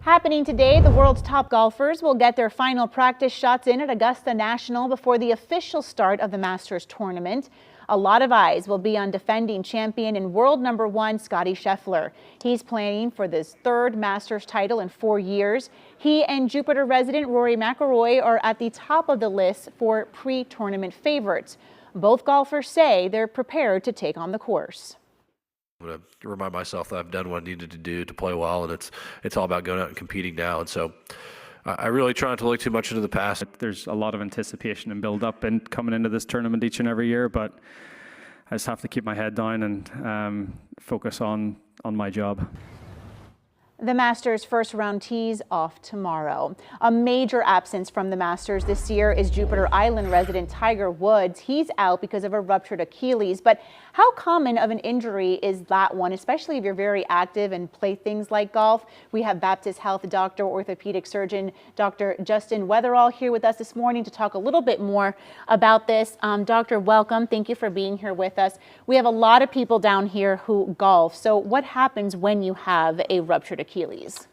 Happening today, the world's top golfers will get their final practice shots in at Augusta National before the official start of the Masters tournament. A lot of eyes will be on defending champion and world #1 Scottie Scheffler. He's planning for this third Masters title in 4 years. He and Jupiter resident Rory McIlroy are at the top of the list for pre-tournament favorites. Both golfers say they're prepared to take on the course. I'm going to remind myself that I've done what I needed to do to play well, and it's all about going out and competing now. And so I really try not to look too much into the past. There's a lot of anticipation and build-up and coming into this tournament each and every year, but I just have to keep my head down and focus on my job. The Masters first round tees off tomorrow. A major absence from the Masters this year is Jupiter Island resident Tiger Woods. He's out because of a ruptured Achilles. But how common of an injury is that one, especially if you're very active and play things like golf? We have Baptist Health doctor, orthopedic surgeon, Dr. Justin Weatherall here with us this morning to talk a little bit more about this. Doctor, welcome. Thank you for being here with us. We have a lot of people down here who golf. So what happens when you have a ruptured Achilles?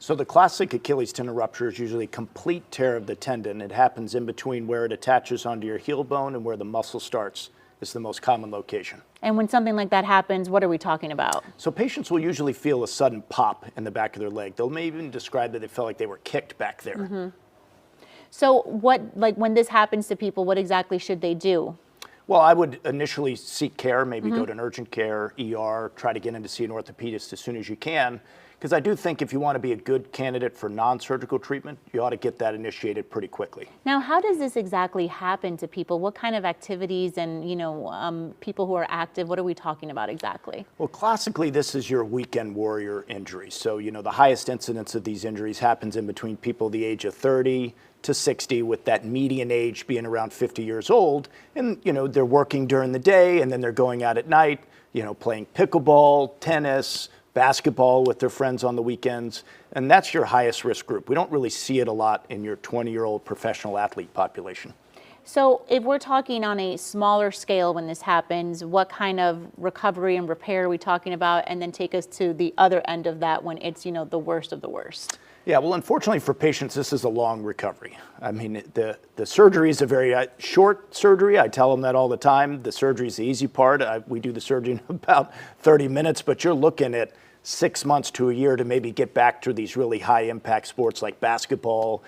So the classic Achilles tendon rupture is usually a complete tear of the tendon. It happens in between where it attaches onto your heel bone and where the muscle starts. It's the most common location. And when something like that happens, what are we talking about? So patients will usually feel a sudden pop in the back of their leg. They'll maybe even describe that they felt like they were kicked back there. Mm-hmm. So when this happens to people, what exactly should they do? Well, I would initially seek care, maybe go to an urgent care, ER, try to get in to see an orthopedist as soon as you can. Because I do think if you want to be a good candidate for non-surgical treatment, you ought to get that initiated pretty quickly. Now, how does this exactly happen to people? What kind of activities and, people who are active, what are we talking about exactly? Well, classically, this is your weekend warrior injury. So, the highest incidence of these injuries happens in between people the age of 30 to 60, with that median age being around 50 years old. And, they're working during the day and then they're going out at night, playing pickleball, tennis, basketball with their friends on the weekends, and that's your highest risk group. We don't really see it a lot in your 20-year-old professional athlete population. So if we're talking on a smaller scale when this happens, what kind of recovery and repair are we talking about? And then take us to the other end of that when it's, the worst of the worst. Yeah, well, unfortunately for patients, this is a long recovery. I mean, the surgery is a very short surgery. I tell them that all the time. The surgery is the easy part. We do the surgery in about 30 minutes, but you're looking at 6 months to a year to maybe get back to these really high impact sports like basketball,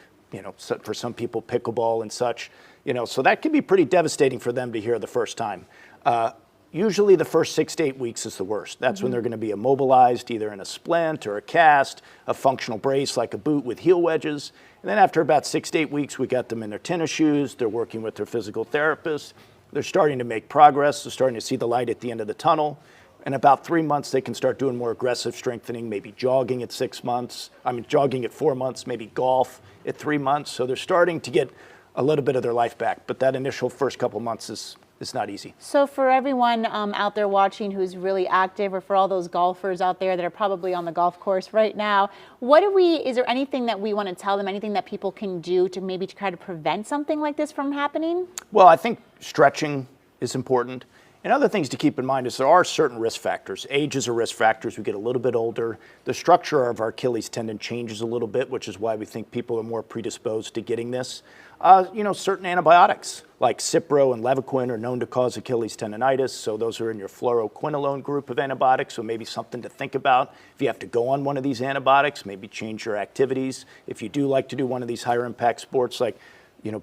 for some people pickleball and such, so that can be pretty devastating for them to hear the first time. Usually the first 6 to 8 weeks is the worst. That's when they're going to be immobilized, either in a splint or a cast, a functional brace like a boot with heel wedges. And then after about 6 to 8 weeks, we got them in their tennis shoes. They're working with their physical therapist. They're starting to make progress. They're starting to see the light at the end of the tunnel. In about 3 months, they can start doing more aggressive strengthening, maybe jogging at 6 months. Jogging at 4 months, maybe golf at 3 months. So they're starting to get a little bit of their life back. But that initial first couple months is not easy. So for everyone out there watching who's really active, or for all those golfers out there that are probably on the golf course right now, is there anything that we want to tell them, anything that people can do to maybe try to prevent something like this from happening? Well, I think stretching is important. And other things to keep in mind is there are certain risk factors. Age is a risk factor as we get a little bit older. The structure of our Achilles tendon changes a little bit, which is why we think people are more predisposed to getting this. Certain antibiotics like Cipro and Levaquin are known to cause Achilles tendonitis. So those are in your fluoroquinolone group of antibiotics. So maybe something to think about. If you have to go on one of these antibiotics, maybe change your activities. If you do like to do one of these higher impact sports like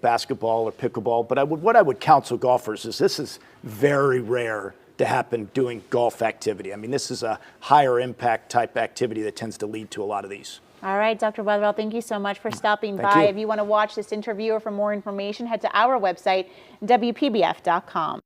basketball or pickleball. But what I would counsel golfers is this is very rare to happen doing golf activity. This is a higher impact type activity that tends to lead to a lot of these. All right, Dr. Weatherall, thank you so much for stopping Thank by. you. If you want to watch this interview or for more information, head to our website, WPBF.com.